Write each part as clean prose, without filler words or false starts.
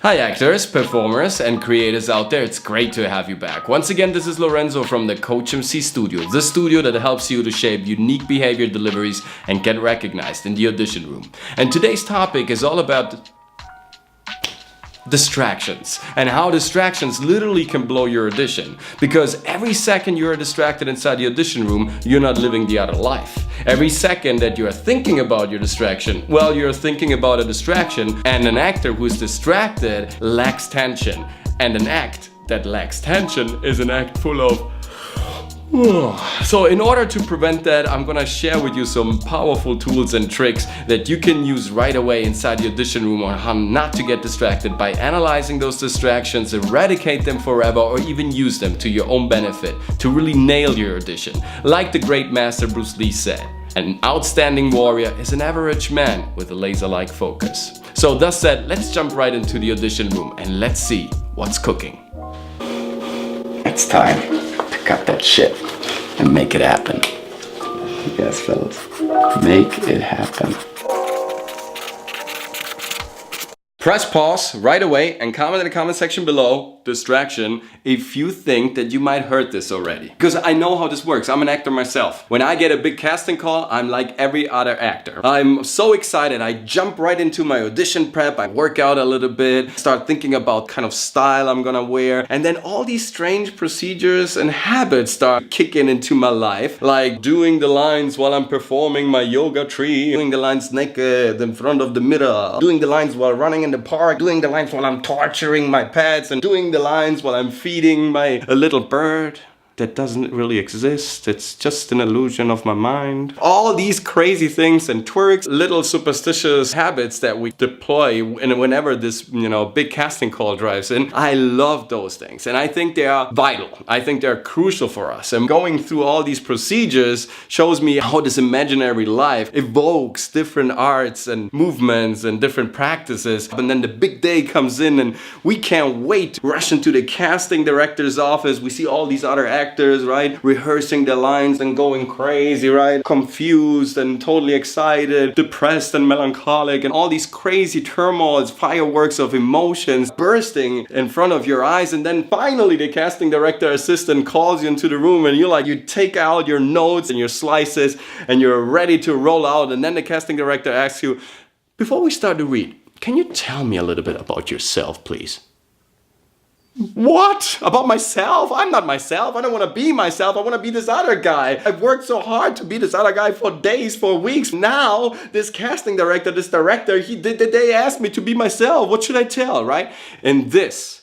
Hi actors, performers and creators out there, it's great to have you back. Once again, this is Lorenzo from the COACHMC studio, the studio that helps you to shape unique behavior deliveries and get recognized in the audition room. And today's topic is all about distractions and how distractions literally can blow your audition. Because every second you're distracted inside the audition room, you're not living the other life. Every second that you're thinking about your distraction, well, you're thinking about a distraction, and an actor who's distracted lacks tension. And an act that lacks tension is an act full of So in order to prevent that, I'm gonna share with you some powerful tools and tricks that you can use right away inside the audition room on how not to get distracted by analyzing those distractions, eradicate them forever, or even use them to your own benefit to really nail your audition. Like the great master Bruce Lee said, an outstanding warrior is an average man with a laser-like focus. So thus said, let's jump right into the audition room and let's see what's cooking. It's time to cut that shit and make it happen. Yes, fellas. Make it happen. Press pause right away and comment in the comment section below, distraction, if you think that you might heard this already. Because I know how this works. I'm an actor myself. When I get a big casting call, I'm like every other actor. I'm so excited. I jump right into my audition prep. I work out a little bit, start thinking about kind of style I'm gonna wear. And then all these strange procedures and habits start kicking into my life. Like doing the lines while I'm performing my yoga tree, doing the lines naked in front of the mirror, doing the lines while running in the park, doing the lines while I'm torturing my pets, and doing the lines while I'm feeding a little bird that doesn't really exist. It's just an illusion of my mind. All these crazy things and twerks, little superstitious habits that we deploy whenever this, big casting call drives in. I love those things and I think they are vital. I think they're crucial for us. And going through all these procedures shows me how this imaginary life evokes different arts and movements and different practices. And then the big day comes in and we can't wait to rush into the casting director's office. We see all these other actors, right, rehearsing their lines and going crazy, right, confused and totally excited, depressed and melancholic, and all these crazy turmoils, fireworks of emotions bursting in front of your eyes. And then finally the casting director assistant calls you into the room and you take out your notes and your slices and you're ready to roll out. And then the casting director asks you, before we start to read, can you tell me a little bit about yourself, please? What? About myself? I'm not myself. I don't want to be myself. I want to be this other guy. I've worked so hard to be this other guy for days, for weeks. Now, this casting director, this director, they asked me to be myself. What should I tell, right? And this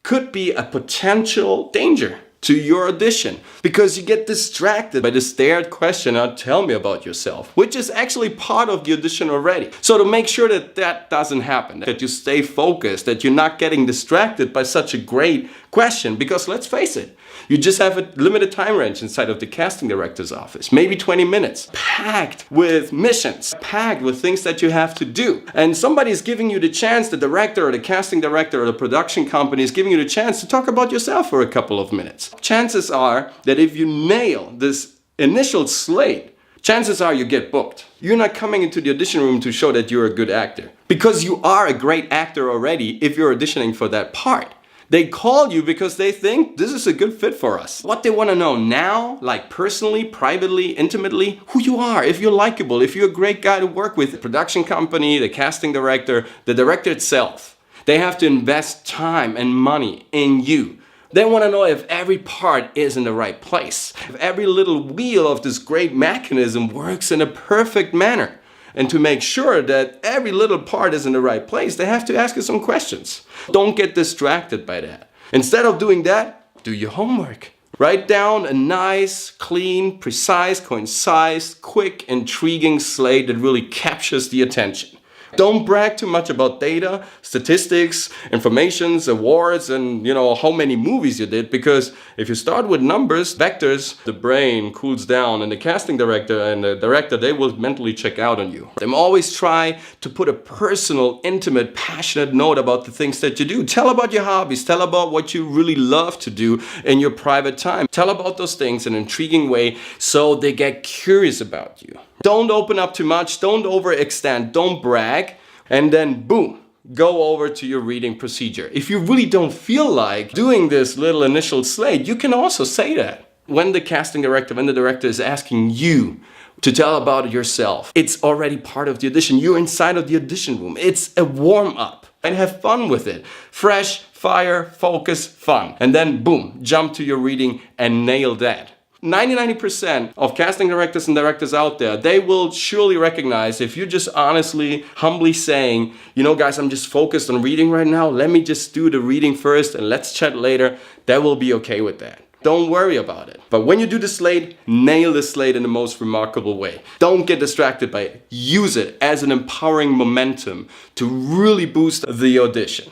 could be a potential danger to your audition because you get distracted by the stared question, now tell me about yourself, which is actually part of the audition already. So to make sure that that doesn't happen, that you stay focused, that you're not getting distracted by such a great question, because let's face it, you just have a limited time range inside of the casting director's office, maybe 20 minutes, packed with missions, packed with things that you have to do. And somebody is giving you the chance, the director or the casting director or the production company is giving you the chance to talk about yourself for a couple of minutes. Chances are that if you nail this initial slate, chances are you get booked. You're not coming into the audition room to show that you're a good actor, because you are a great actor already if you're auditioning for that part. They call you because they think this is a good fit for us. What they want to know now, like personally, privately, intimately, who you are, if you're likable, if you're a great guy to work with, the production company, the casting director, the director itself. They have to invest time and money in you. They want to know if every part is in the right place, if every little wheel of this great mechanism works in a perfect manner. And to make sure that every little part is in the right place, they have to ask you some questions. Don't get distracted by that. Instead of doing that, do your homework. Write down a nice, clean, precise, concise, quick, intriguing slate that really captures the attention. Don't brag too much about data, statistics, informations, awards, and how many movies you did, because if you start with numbers, vectors, the brain cools down and the casting director and the director, they will mentally check out on you. They always try to put a personal, intimate, passionate note about the things that you do. Tell about your hobbies, tell about what you really love to do in your private time. Tell about those things in an intriguing way so they get curious about you. Don't open up too much, don't overextend, don't brag, and then boom, go over to your reading procedure. If you really don't feel like doing this little initial slate, you can also say that. When the casting director, when the director is asking you to tell about yourself, it's already part of the audition. You're inside of the audition room. It's a warm-up. And have fun with it. Fresh, fire, focus, fun. And then boom, jump to your reading and nail that. 99% of casting directors and directors out there, they will surely recognize if you're just honestly, humbly saying, you know guys, I'm just focused on reading right now. Let me just do the reading first and let's chat later. They will be okay with that. Don't worry about it. But when you do the slate, nail the slate in the most remarkable way. Don't get distracted by it. Use it as an empowering momentum to really boost the audition.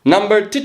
Number 2.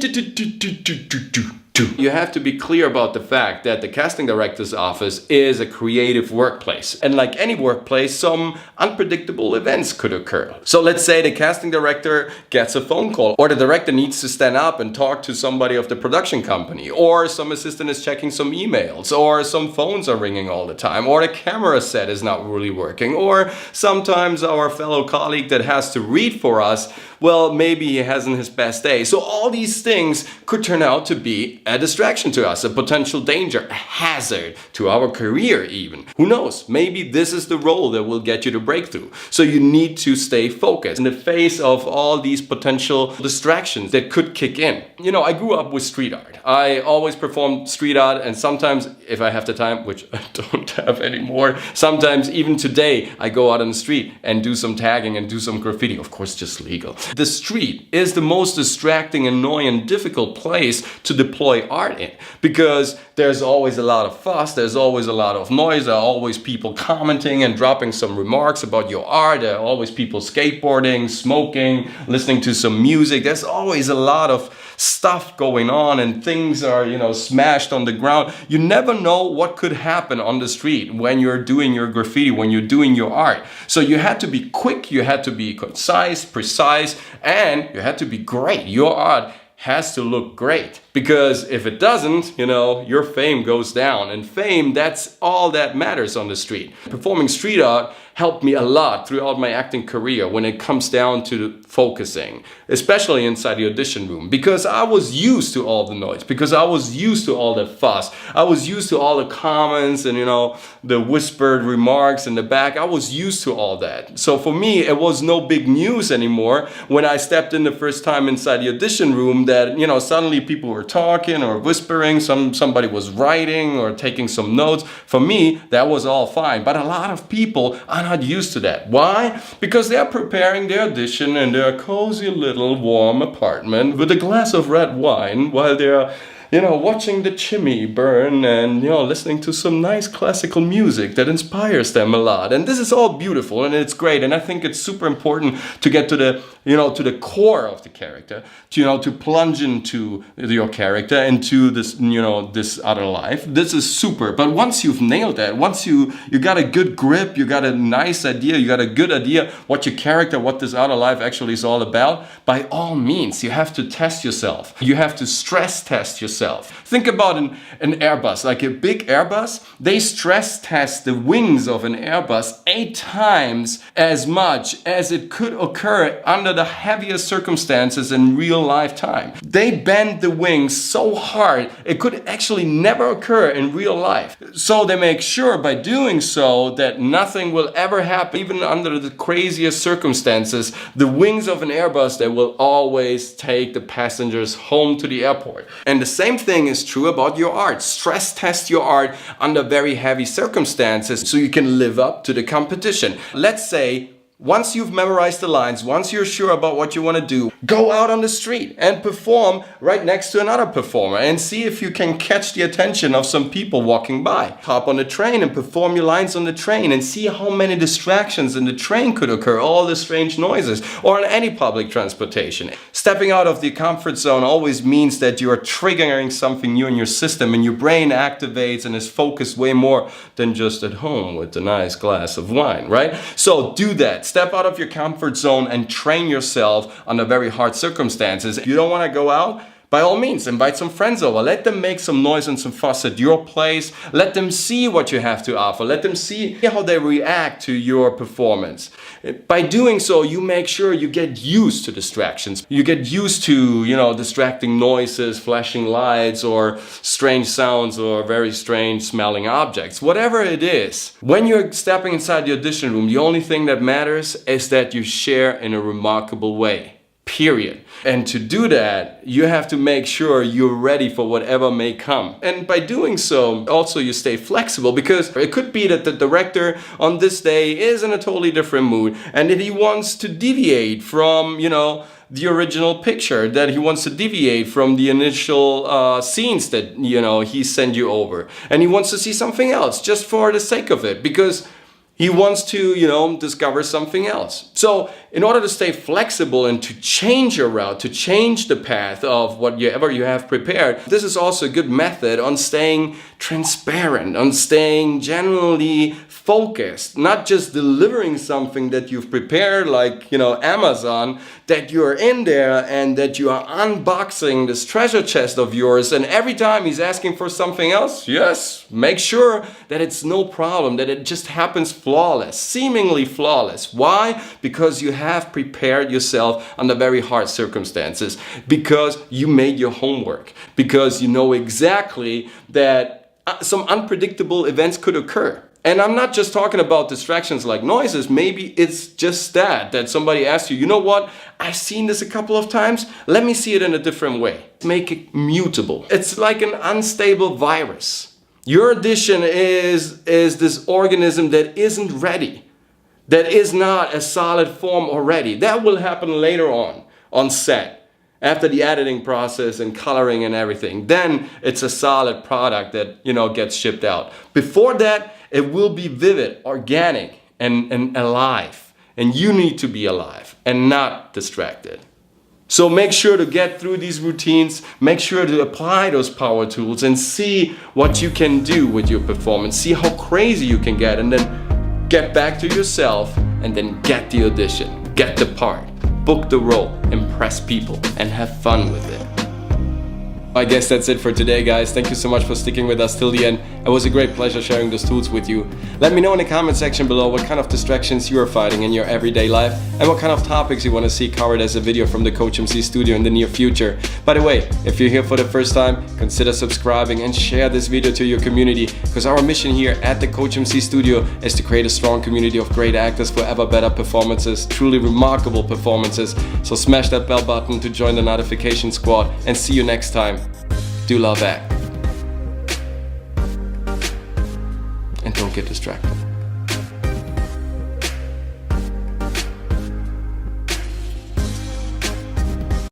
You have to be clear about the fact that the casting director's office is a creative workplace. And like any workplace, some unpredictable events could occur. So let's say the casting director gets a phone call, or the director needs to stand up and talk to somebody of the production company, or some assistant is checking some emails, or some phones are ringing all the time, or the camera set is not really working, or sometimes our fellow colleague that has to read for us, well, maybe he hasn't his best day. So all these things could turn out to be a distraction to us, a potential danger, a hazard to our career even. Who knows? Maybe this is the role that will get you the breakthrough. So you need to stay focused in the face of all these potential distractions that could kick in. You know, I grew up with street art. I always performed street art, and sometimes, if I have the time, which I don't have anymore, sometimes even today I go out on the street and do some tagging and do some graffiti. Of course, just legal. The street is the most distracting, annoying, difficult place to deploy art in, because there's always a lot of fuss, there's always a lot of noise, there are always people commenting and dropping some remarks about your art, there are always people skateboarding, smoking, listening to some music. There's always a lot of stuff going on and things are, you know, smashed on the ground. You never know what could happen on the street when you're doing your graffiti, when you're doing your art. So you had to be quick, you had to be concise, precise, and you had to be great. Your art has to look great, because if it doesn't, you know, your fame goes down, and fame, that's all that matters on the street. Performing street art helped me a lot throughout my acting career when it comes down to focusing, especially inside the audition room, because I was used to all the noise, because I was used to all the fuss, I was used to all the comments and, you know, the whispered remarks in the back. I was used to all that. So for me, it was no big news anymore when I stepped in the first time inside the audition room that, you know, suddenly people were talking or whispering, somebody was writing or taking some notes. For me, that was all fine. But a lot of people are not used to that. Why? Because they're preparing their audition in their cozy little warm apartment with a glass of red wine while they're, you know, watching the chimney burn and, you know, listening to some nice classical music that inspires them a lot. And this is all beautiful and it's great. And I think it's super important to get to the, you know, to the core of the character, to, you know, to plunge into your character, into this, you know, this other life. This is super. But once you've nailed that, once you got a good grip, you got a nice idea, you got a good idea what your character, what this other life actually is all about, by all means, you have to test yourself. You have to stress test yourself. Think about an Airbus, like a big Airbus. They stress test the wings of an Airbus 8 times as much as it could occur under the heaviest circumstances in real life time. They bend the wings so hard it could actually never occur in real life. So they make sure by doing so that nothing will ever happen, even under the craziest circumstances. The wings of an Airbus, they will always take the passengers home to the airport. And the same thing is true about your art. Stress test your art under very heavy circumstances so you can live up to the competition. Let's say once you've memorized the lines, once you're sure about what you want to do, go out on the street and perform right next to another performer and see if you can catch the attention of some people walking by. Hop on the train and perform your lines on the train and see how many distractions in the train could occur, all the strange noises, or on any public transportation. Stepping out of the comfort zone always means that you are triggering something new in your system and your brain activates and is focused way more than just at home with a nice glass of wine, right? So do that. Step out of your comfort zone and train yourself under very hard circumstances. If you don't want to go out, by all means, invite some friends over. Let them make some noise and some fuss at your place. Let them see what you have to offer. Let them see how they react to your performance. By doing so, you make sure you get used to distractions. You get used to, distracting noises, flashing lights, or strange sounds, or very strange smelling objects. Whatever it is, when you're stepping inside the audition room, the only thing that matters is that you share in a remarkable way. Period. And to do that, you have to make sure you're ready for whatever may come. And by doing so, also you stay flexible, because it could be that the director on this day is in a totally different mood, and that he wants to deviate from, the original picture, that he wants to deviate from the initial scenes that, he sent you over. And he wants to see something else just for the sake of it, because he wants to, discover something else. So in order to stay flexible and to change your route, to change the path of whatever you have prepared, this is also a good method on staying transparent, on staying generally focused, not just delivering something that you've prepared like, Amazon, that you're in there and that you are unboxing this treasure chest of yours, and every time he's asking for something else, yes, make sure that it's no problem, that it just happens flawless, seemingly flawless. Why? Because you have prepared yourself under very hard circumstances, because you made your homework, because you know exactly that some unpredictable events could occur. And I'm not just talking about distractions like noises. Maybe it's just that somebody asks you, you know what, I've seen this a couple of times, let me see it in a different way. Make it mutable. It's like an unstable virus. Your audition is this organism that isn't ready, that is not a solid form already. That will happen later on set, after the editing process and coloring and everything. Then it's a solid product that, gets shipped out. Before that, it will be vivid, organic, and alive. And you need to be alive and not distracted. So make sure to get through these routines, make sure to apply those power tools and see what you can do with your performance, see how crazy you can get, and then get back to yourself and then get the audition, get the part, book the role, impress people, and have fun with it. I guess that's it for today, guys. Thank you so much for sticking with us till the end. It was a great pleasure sharing those tools with you. Let me know in the comment section below what kind of distractions you are fighting in your everyday life and what kind of topics you want to see covered as a video from the COACHMC studio in the near future. By the way, if you're here for the first time, consider subscribing and share this video to your community, because our mission here at the COACHMC studio is to create a strong community of great actors for ever better performances, truly remarkable performances. So smash that bell button to join the notification squad, and see you next time. Do love act. And don't get distracted.